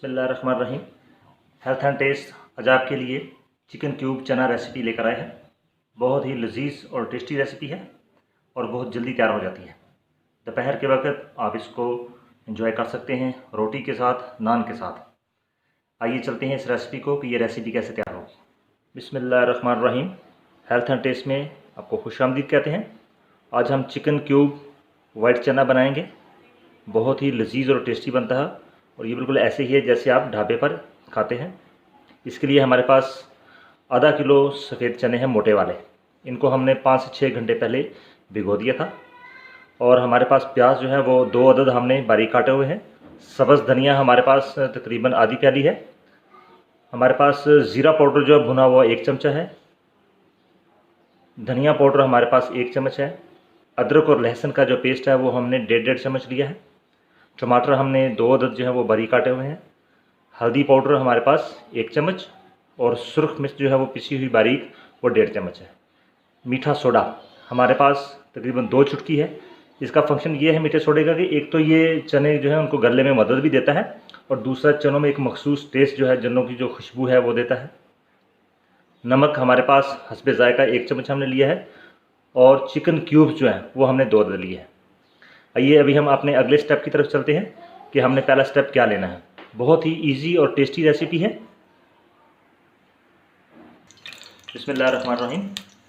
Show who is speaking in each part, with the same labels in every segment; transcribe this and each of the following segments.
Speaker 1: बिस्मिल्लाहिर्रहमानिर्रहीम। Health and test आज आपके लिए चिकन क्यूब चना रेसिपी लेकर आए हैं। बहुत ही लजीज और टेस्टी रेसिपी है और बहुत जल्दी तैयार हो जाती है। दोपहर के वक्त आप इसको एंजॉय कर सकते हैं रोटी के साथ, नान के साथ। आइए चलते हैं इस रेसिपी को कि ये रेसिपी कैसे तैयार होगी। बिस्मिल्लाहिर्रहमानिर्रहीम। हेल्थ एंड टेस्ट में आपको खुशामदीद कहते हैं। आज हम चिकन क्यूब वाइट चना बनाएंगे। बहुत ही लजीज और टेस्टी बनता है और ये बिल्कुल ऐसे ही है जैसे आप ढाबे पर खाते हैं। इसके लिए हमारे पास आधा किलो सफ़ेद चने हैं मोटे वाले। इनको हमने 5 से 6 घंटे पहले भिगो दिया था। और हमारे पास प्याज जो है वो 2 अदद हमने बारीक काटे हुए हैं। सब्ज़ धनिया हमारे पास तकरीबन आधी प्याली है। हमारे पास ज़ीरा पाउडर जो है भुना हुआ 1 चमचा है। धनिया पाउडर हमारे पास 1 चम्मच है। अदरक और लहसुन का जो पेस्ट है वो हमने 1.5 चम्मच लिया है। टमाटर हमने 2 अदद जो है वो बारीक काटे हुए हैं। हल्दी पाउडर हमारे पास 1 चम्मच और सुरख मिर्च जो है वो पिसी हुई बारीक वो 1.5 चम्मच है। मीठा सोडा हमारे पास तकरीबन 2 चुटकी है। इसका फंक्शन ये है मीठे सोडे का कि एक तो ये चने जो है उनको गलने में मदद भी देता है और दूसरा चनों में एक मखसूस टेस्ट जो है, चनों की जो खुशबू है वो देता है। नमक हमारे पास हस्बे ज़ायका 1 चम्मच हमने लिया है और चिकन क्यूब्स जो हैं वो हमने 2 अदद लिए हैं। आइए अभी हम अपने अगले स्टेप की तरफ चलते हैं कि हमने पहला स्टेप क्या लेना है। बहुत ही इजी और टेस्टी रेसिपी है। बिस्मिल्लाहिर्रहमानिर्रहीम।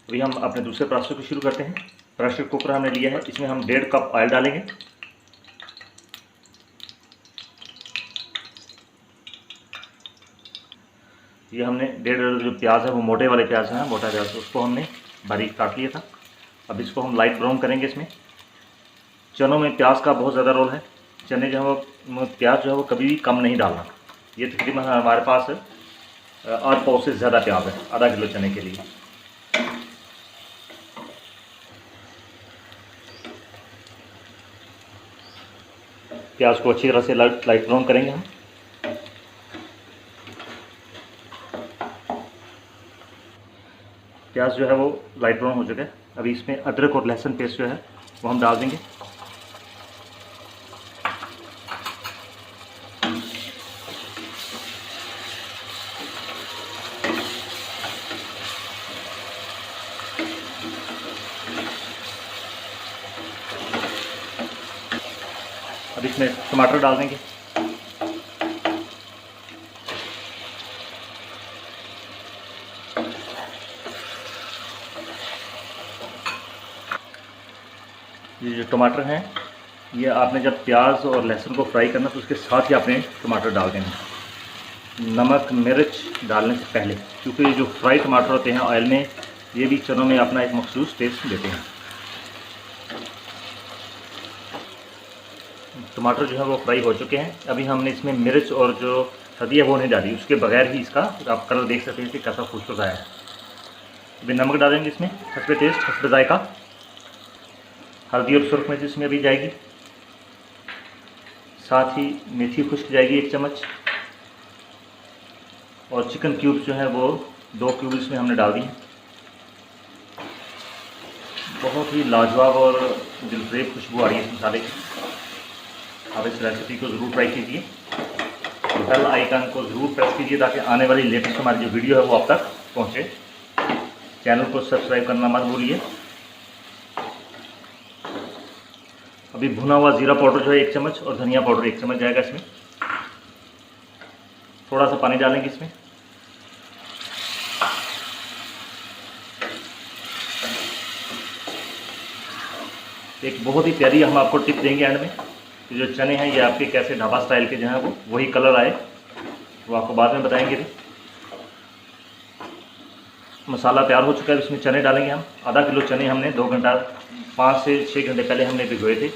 Speaker 1: अभी हम अपने दूसरे प्रोसेस को शुरू करते हैं। प्रेशर कुकर हमने लिया है, इसमें हम 1.5 कप ऑयल डालेंगे। ये हमने 1.5 जो प्याज है वो मोटे वाले प्याज हैं, मोटा प्याज, उसको हमने बारीक काट लिया था। अब इसको हम लाइट ब्राउन करेंगे। इसमें चनों में प्याज का बहुत ज़्यादा रोल है। चने जो है वो प्याज जो है वो कभी भी कम नहीं डालना। ये तकरीबन हमारे पास 8 पाव से ज़्यादा प्याज है आधा किलो चने के लिए। प्याज को अच्छी तरह से लाइट ब्राउन करेंगे हम। प्याज जो है वो लाइट ब्राउन हो चुका है। अभी इसमें अदरक और लहसुन पेस्ट जो है वो हम डाल देंगे। अब इसमें टमाटर डाल देंगे। ये जो टमाटर हैं ये आपने जब प्याज और लहसुन को फ्राई करना तो उसके साथ ही आपने टमाटर डाल देना, नमक मिर्च डालने से पहले, क्योंकि ये जो फ्राई टमाटर होते हैं ऑयल में ये भी चनों में अपना एक मखसूस टेस्ट देते हैं। टमाटर जो है वो फ्राई हो चुके हैं। अभी हमने इसमें मिर्च और जो हल्दी है वो नहीं डाली, उसके बगैर ही इसका आप कलर देख सकते हैं कि कैसा खूबसूरत आया है। अभी नमक डालेंगे इसमें हस्बे टेस्ट, हस्बे ज़ायका। हल्दी और सुरख मिर्च इसमें भी जाएगी, साथ ही मेथी खुश्क जाएगी 1 चम्मच और चिकन क्यूब्स जो है वो 2 क्यूब इसमें हमने डाल दिए। बहुत ही लाजवाब और दिलफरेब खुशबू आ रही है इस मसाले की। आप इस रेसिपी को ज़रूर ट्राई कीजिए। बेल आइकन को ज़रूर प्रेस कीजिए ताकि आने वाली लेटेस्ट हमारी जो वीडियो है वो आप तक पहुँचे। चैनल को सब्सक्राइब करना मत भूलिए। अभी भुना हुआ ज़ीरा पाउडर जो है 1 चम्मच और धनिया पाउडर 1 चम्मच जाएगा इसमें। थोड़ा सा पानी डालेंगे इसमें। एक बहुत ही प्यारी हम आपको टिप देंगे एंड में कि जो चने हैं ये आपके कैसे ढाबा स्टाइल के जो हैं वो वही कलर आए, वो आपको बाद में बताएंगे भी। मसाला तैयार हो चुका है, इसमें चने डालेंगे हम। आधा किलो चने हमने 2 घंटा 5 से 6 घंटे पहले हमने भिगोए थे,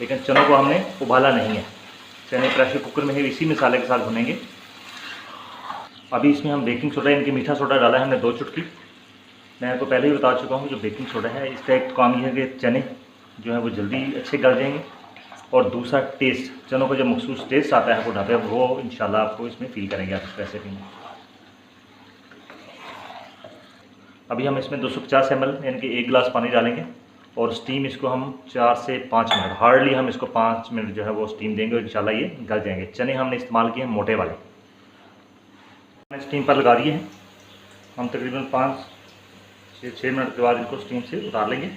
Speaker 1: लेकिन चनों को हमने उबाला नहीं है। चने प्रेशर कुकर में ही इसी मसाले के साथ भुनेंगे। अभी इसमें हम बेकिंग सोडा यानी कि मीठा सोडा डाला है हमने 2 चुटकी। मैं आपको पहले ही बता चुका हूँ जो बेकिंग सोडा है इसका एक काम यह है कि चने जो है वो जल्दी अच्छे गल जाएंगे और दूसरा टेस्ट, चनों का जो मखसूस टेस्ट आता है वो ढाबे वो इंशाल्लाह आपको इसमें फील करेंगे आप इस रेसिपी में। अभी हम इसमें 250 ml यानी कि 1 गिलास पानी डालेंगे और स्टीम इसको हम 4 से 5 मिनट, हार्डली हम इसको 5 मिनट जो है वो स्टीम देंगे और इंशाल्लाह ये गल जाएंगे। चने हमने इस्तेमाल किए हैं मोटे वाले, हमने स्टीम पर लगा दिए हैं। हम तकरीबन 5 से 6 मिनट के बाद इनको स्टीम से उतार लेंगे।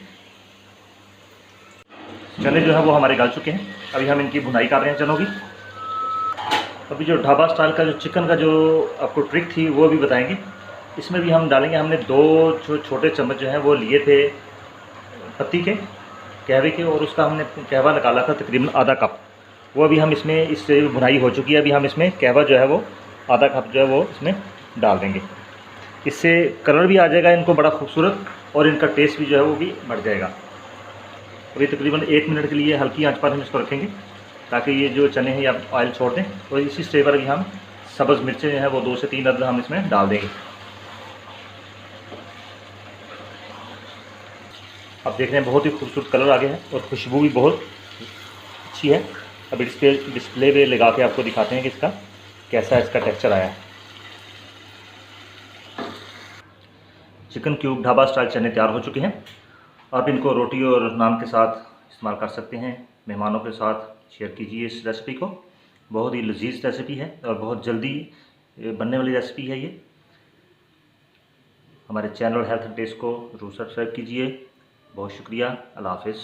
Speaker 1: चने जो है वो हमारे गल चुके हैं। अभी हम इनकी भुनाई कर रहे हैं चनों की। अभी जो ढाबा स्टाइल का जो चिकन का जो आपको ट्रिक थी वो भी बताएंगे। इसमें भी हम डालेंगे, हमने 2 जो छोटे चम्मच जो हैं वो लिए थे पत्ती के, कहवे के, और उसका हमने कहवा निकाला था तकरीबन आधा कप। वो अभी हम इसमें, इससे भुनाई हो चुकी है, अभी हम इसमें कहवा जो है वो आधा कप जो है वो इसमें डाल देंगे। इससे कलर भी आ जाएगा इनको बड़ा खूबसूरत, और इनका टेस्ट भी जो है वो भी बढ़ जाएगा। अभी तकरीबन 1 मिनट के लिए हल्की आंच पर हम इसको रखेंगे ताकि ये जो चने हैं या ऑयल छोड़ दें। और इसी स्टेज पर भी हम सब्ज़ मिर्चें जो हैं वो 2 से 3 अदद हम इसमें डाल देंगे। अब देख रहे हैं बहुत ही खूबसूरत कलर आ गया है और खुशबू भी बहुत अच्छी है। अब डिस्प्ले पे लगा के आपको दिखाते हैं कि इसका कैसा इसका टेक्सचर आया है। चिकन क्यूब ढाबा स्टाइल चने तैयार हो चुके हैं। आप इनको रोटी और नान के साथ इस्तेमाल कर सकते हैं। मेहमानों के साथ शेयर कीजिए इस रेसिपी को। बहुत ही लजीज रेसिपी है और बहुत जल्दी बनने वाली रेसिपी है ये। हमारे चैनल हेल्थ एंड टेस्ट को ज़रूर सब्सक्राइब कीजिए। बहुत शुक्रिया। अल्लाह हाफ़िज़।